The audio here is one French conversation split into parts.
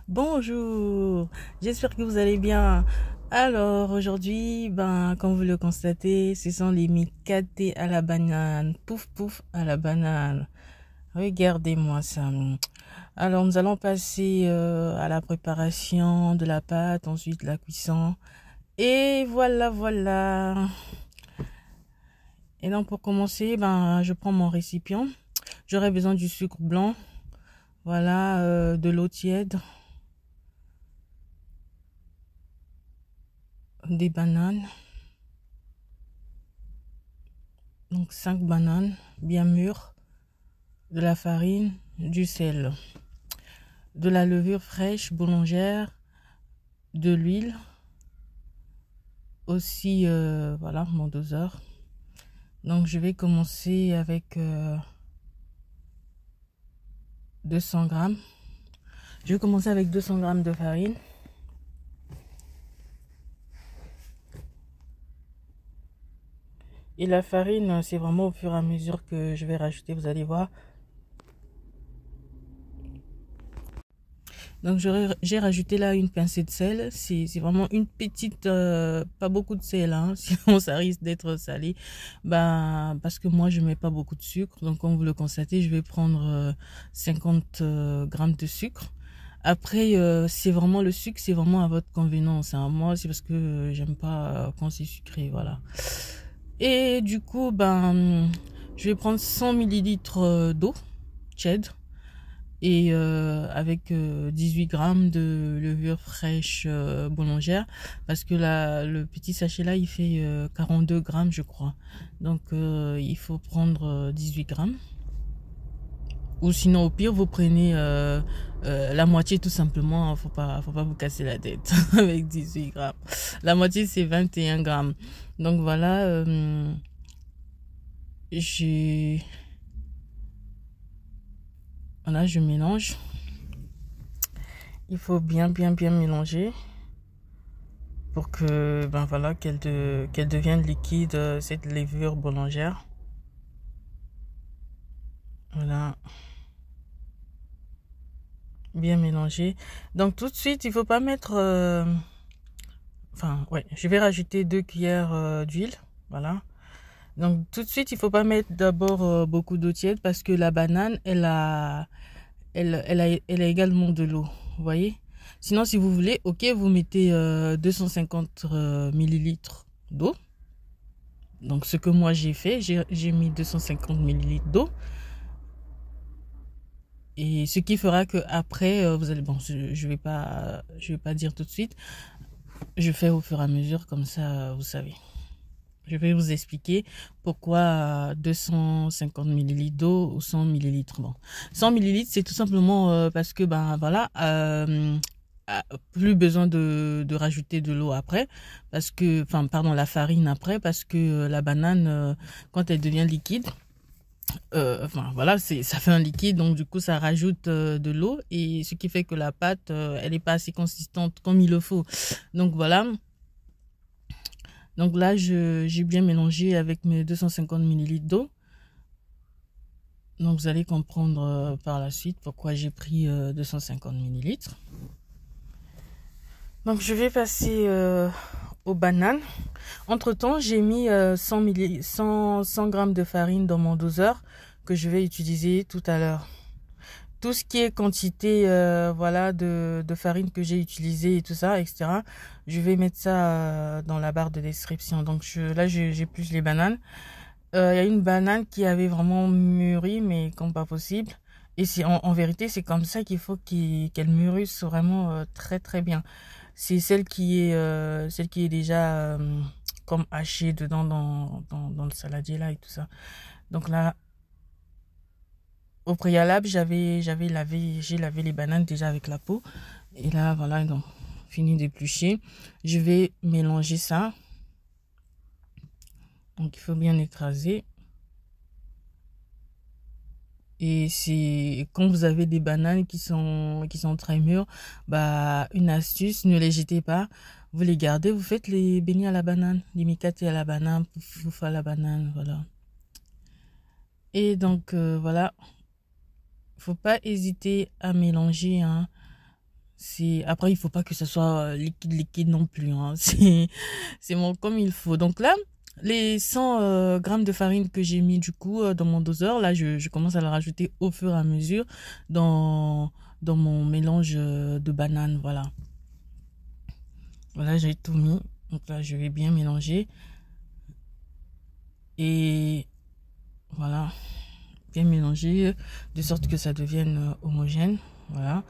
Bonjour, j'espère que vous allez bien. Alors aujourd'hui, comme vous le constatez, ce sont les micatés à la banane. Pouf pouf à la banane. Regardez-moi ça. Alors nous allons passer à la préparation de la pâte, ensuite la cuisson. Et voilà, voilà. Et donc pour commencer, je prends mon récipient. J'aurai besoin du sucre blanc. Voilà, de l'eau tiède. Des bananes, donc 5 bananes bien mûres, de la farine, du sel, de la levure fraîche boulangère, de l'huile, aussi voilà mon doseur. Donc je vais commencer avec 200 grammes. Je vais commencer avec 200 grammes de farine. Et la farine, c'est vraiment au fur et à mesure que je vais rajouter, vous allez voir. Donc j'ai rajouté là une pincée de sel. C'est vraiment une petite, pas beaucoup de sel, hein, sinon ça risque d'être salé. Parce que moi je mets pas beaucoup de sucre. Donc comme vous le constatez, je vais prendre 50 grammes de sucre. Après, c'est vraiment le sucre, c'est vraiment à votre convenance, hein. Moi, c'est parce que j'aime pas quand c'est sucré, voilà. Et du coup, je vais prendre 100 millilitres d'eau tiède et avec 18 grammes de levure fraîche boulangère, parce que le petit sachet là il fait 42 grammes je crois, donc il faut prendre 18 grammes, ou sinon au pire vous prenez la moitié tout simplement. Faut pas vous casser la tête avec 18 grammes. La moitié c'est 21 grammes. Donc voilà, voilà, je mélange. Il faut bien mélanger pour que voilà qu'elle devienne liquide, cette levure boulangère. Voilà, bien mélanger. Donc tout de suite, il faut pas mettre je vais rajouter 2 cuillères d'huile. Voilà. Donc tout de suite, il faut pas mettre d'abord beaucoup d'eau tiède, parce que la banane, elle a également de l'eau, vous voyez. Sinon, si vous voulez, ok, vous mettez 250 millilitres d'eau. Donc ce que moi j'ai fait, j'ai mis 250 millilitres d'eau. Et ce qui fera que après vous allez, je vais pas dire tout de suite. Je fais au fur et à mesure, comme ça vous savez. Je vais vous expliquer pourquoi 250 millilitres d'eau ou 100 millilitres. Bon, 100 millilitres, c'est tout simplement parce que plus besoin de rajouter de l'eau après, parce que la farine après, parce que la banane quand elle devient liquide, ça fait un liquide, donc du coup ça rajoute de l'eau, et ce qui fait que la pâte elle est pas assez consistante comme il le faut. Donc voilà. Donc là, j'ai bien mélangé avec mes 250 millilitres d'eau. Donc vous allez comprendre par la suite pourquoi j'ai pris 250 millilitres. Donc je vais passer aux bananes. Entre temps, j'ai mis 100 grammes de farine dans mon doseur que je vais utiliser tout à l'heure. Tout ce qui est quantité de farine que j'ai utilisé et tout ça, etc. Je vais mettre ça dans la barre de description. Donc là, j'épluche les bananes. Il y a une banane qui avait vraiment mûri, mais comme pas possible. Et c'est en vérité, c'est comme ça qu'il faut qu'elle mûrisse vraiment très très bien. C'est celle qui est déjà comme hachée dedans dans le saladier là et tout ça. Donc là, au préalable, j'ai lavé les bananes déjà avec la peau. Et là, voilà, donc, fini d'éplucher. Je vais mélanger ça. Donc, il faut bien écraser. Et quand vous avez des bananes qui sont très mûres, une astuce, ne les jetez pas. Vous les gardez, vous faites les beignets à la banane, les micatés à la banane, pouf à la banane, voilà. Et donc, voilà. Faut pas hésiter à mélanger, hein. Après, il faut pas que ça soit liquide non plus, hein. C'est bon comme il faut. Donc là, les 100 grammes de farine que j'ai mis du coup dans mon doseur, là, je commence à le rajouter au fur et à mesure dans mon mélange de bananes, voilà. Voilà, j'ai tout mis. Donc là, je vais bien mélanger. Et voilà, bien mélanger de sorte que ça devienne homogène. Voilà.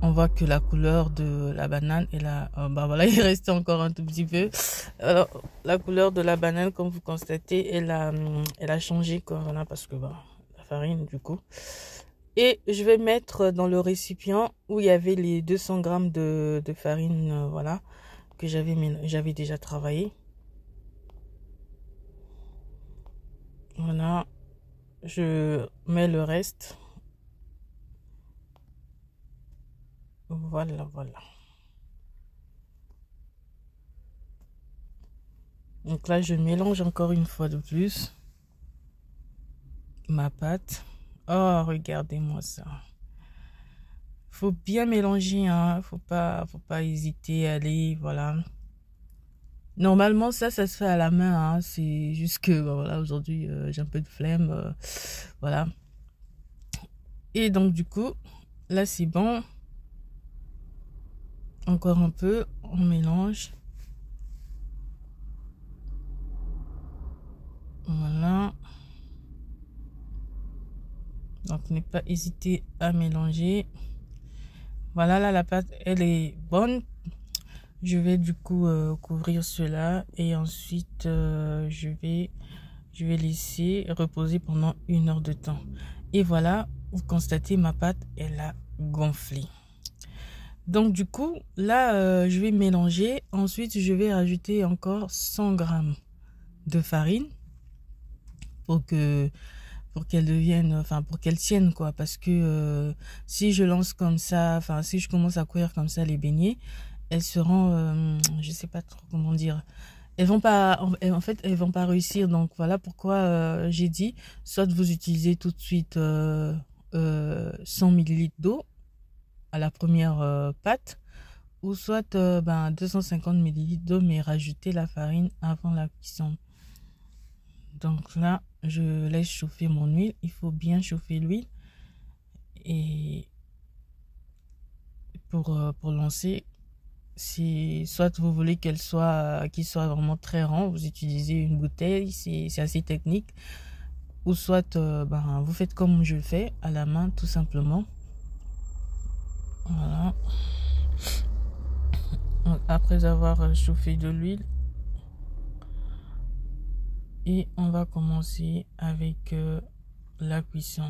On voit que la couleur de la banane est là. Bah voilà, il reste encore un tout petit peu. Alors, la couleur de la banane, comme vous constatez, elle a changé, quoi. Voilà, parce que bah, la farine, du coup. Et je vais mettre dans le récipient où il y avait les 200 grammes de farine, voilà, que j'avais déjà travaillé. Voilà, je mets le reste. Voilà, voilà. Donc là, je mélange encore une fois de plus ma pâte. Oh, regardez-moi ça. Faut bien mélanger, hein. Faut pas hésiter à aller, voilà. Normalement, ça se fait à la main, hein. C'est juste que, bah, voilà, aujourd'hui, j'ai un peu de flemme, voilà. Et donc, du coup, là, c'est bon. Encore un peu, on mélange. Voilà. Donc, ne pas hésiter à mélanger. Voilà, là, la pâte, elle est bonne. Je vais du coup couvrir cela et ensuite je vais laisser reposer pendant 1 heure de temps. Et voilà, vous constatez ma pâte, elle a gonflé. Donc du coup, là, je vais mélanger. Ensuite, je vais rajouter encore 100 grammes de farine pour qu'elle devienne, enfin pour qu'elle tienne, quoi. Parce que si je lance comme ça, enfin si je commence à cuire comme ça les beignets, elles seront, je sais pas trop comment dire, elles vont pas, en fait elles vont pas réussir. Donc voilà pourquoi j'ai dit soit vous utilisez tout de suite 100 millilitres d'eau à la première pâte, ou soit 250 millilitres d'eau, mais rajoutez la farine avant la cuisson. Donc là, je laisse chauffer mon huile. Il faut bien chauffer l'huile. Et pour lancer, si soit vous voulez qu'il soit vraiment très rond, vous utilisez une bouteille, c'est assez technique. Ou soit vous faites comme je le fais, à la main, tout simplement. Voilà. Donc, après avoir chauffé de l'huile, et on va commencer avec la cuisson.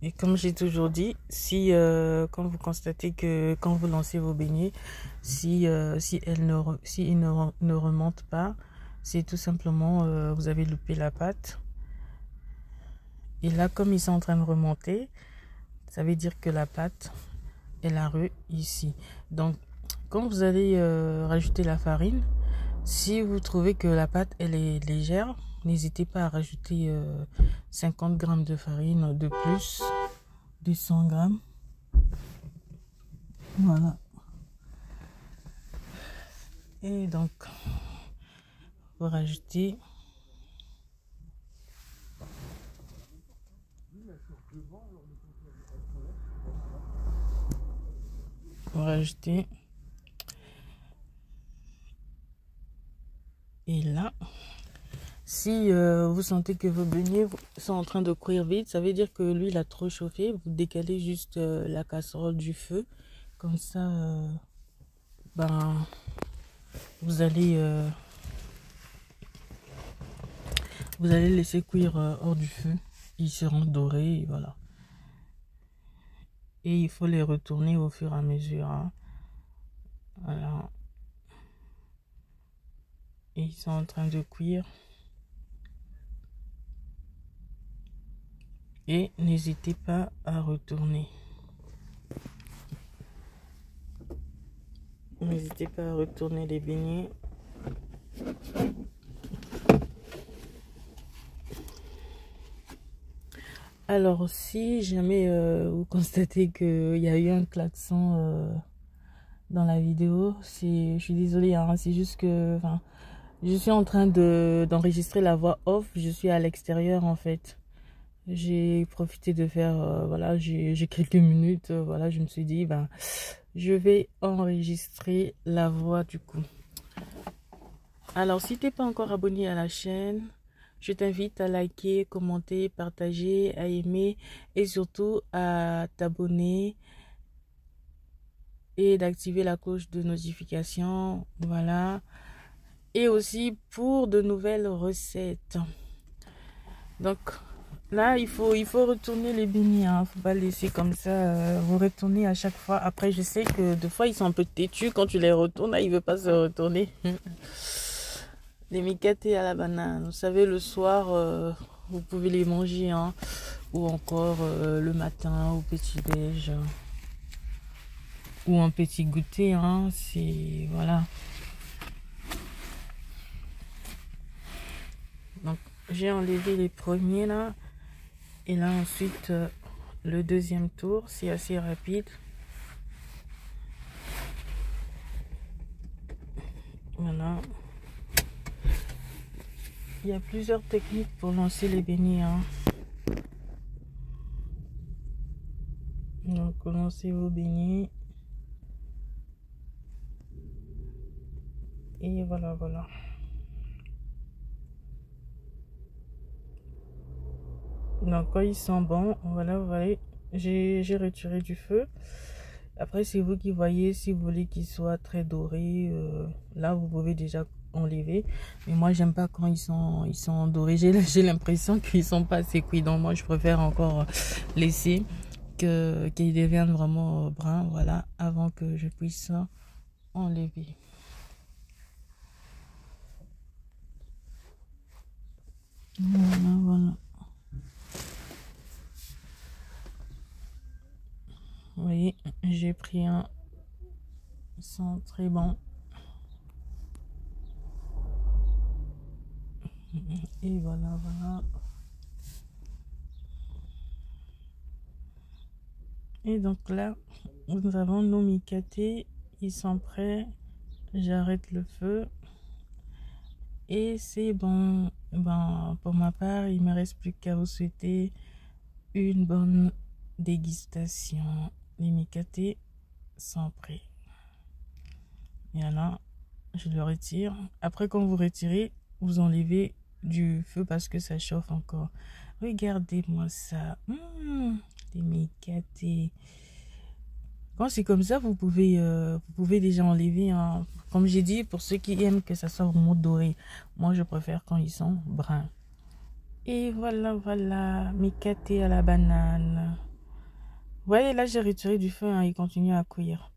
Et comme j'ai toujours dit, si quand vous constatez que quand vous lancez vos beignets, si ils ne remontent pas, c'est tout simplement vous avez loupé la pâte. Et là, comme ils sont en train de remonter, ça veut dire que la pâte elle a ici. Donc quand vous allez rajouter la farine, si vous trouvez que la pâte elle est légère, n'hésitez pas à rajouter 50 grammes de farine de plus, de 100 grammes. Voilà. Et donc, vous rajoutez. Vous rajoutez. Et là, si vous sentez que vos beignets sont en train de cuire vite, ça veut dire que l'huile a trop chauffé. Vous décalez juste la casserole du feu. Comme ça, vous allez laisser cuire hors du feu. Ils seront dorés, et voilà. Et il faut les retourner au fur et à mesure, hein. Voilà. Et ils sont en train de cuire. Et n'hésitez pas à retourner. N'hésitez pas à retourner les beignets. Alors, si jamais vous constatez qu'il y a eu un klaxon dans la vidéo, je suis désolée, hein, c'est juste que, enfin, je suis en train d'enregistrer la voix off, je suis à l'extérieur en fait. J'ai profité de faire, voilà, j'ai quelques minutes, voilà, je me suis dit, ben, je vais enregistrer la voix du coup. Alors, si t'es pas encore abonné à la chaîne, je t'invite à liker, commenter, partager, à aimer et surtout à t'abonner et d'activer la cloche de notification, voilà. Et aussi pour de nouvelles recettes. Donc là, il faut retourner les beignets, hein. Faut pas laisser comme ça, vous retournez à chaque fois. Après, je sais que des fois, ils sont un peu têtus. Quand tu les retournes, là, il veut pas se retourner. Les micatés à la banane. Vous savez, le soir, vous pouvez les manger, hein. Ou encore le matin au petit-déj. Ou un petit goûter, hein. C'est... Voilà. Donc, j'ai enlevé les premiers, là. Et là, ensuite, le deuxième tour, c'est assez rapide. Voilà. Il y a plusieurs techniques pour lancer les beignets, hein. Donc, lancez vos beignets. Et voilà, voilà. Donc, quand ils sont bons, voilà, vous voyez, j'ai retiré du feu. Après, c'est vous qui voyez, si vous voulez qu'ils soient très dorés, là, vous pouvez déjà enlever. Mais moi, j'aime pas quand ils sont dorés. J'ai l'impression qu'ils sont pas assez cuits. Donc, moi, je préfère encore laisser qu'ils deviennent vraiment bruns, voilà, avant que je puisse enlever. Voilà, voilà. Vous voyez, j'ai pris un. Ils sont très bons. Et voilà, voilà. Et donc là, nous avons nos micatés. Ils sont prêts. J'arrête le feu. Et c'est bon. Ben, pour ma part, il ne me reste plus qu'à vous souhaiter une bonne dégustation. Les micatés sont prêts. Et là, je le retire. Après, quand vous retirez, vous enlevez du feu parce que ça chauffe encore. Regardez-moi ça. Des micatés. Quand c'est comme ça, vous pouvez déjà enlever. Hein. Comme j'ai dit, pour ceux qui aiment que ça soit vraiment doré. Moi, je préfère quand ils sont bruns. Et voilà, voilà. Micatés à la banane. Vous voyez, là, j'ai retiré du feu. Hein, il continue à cuire.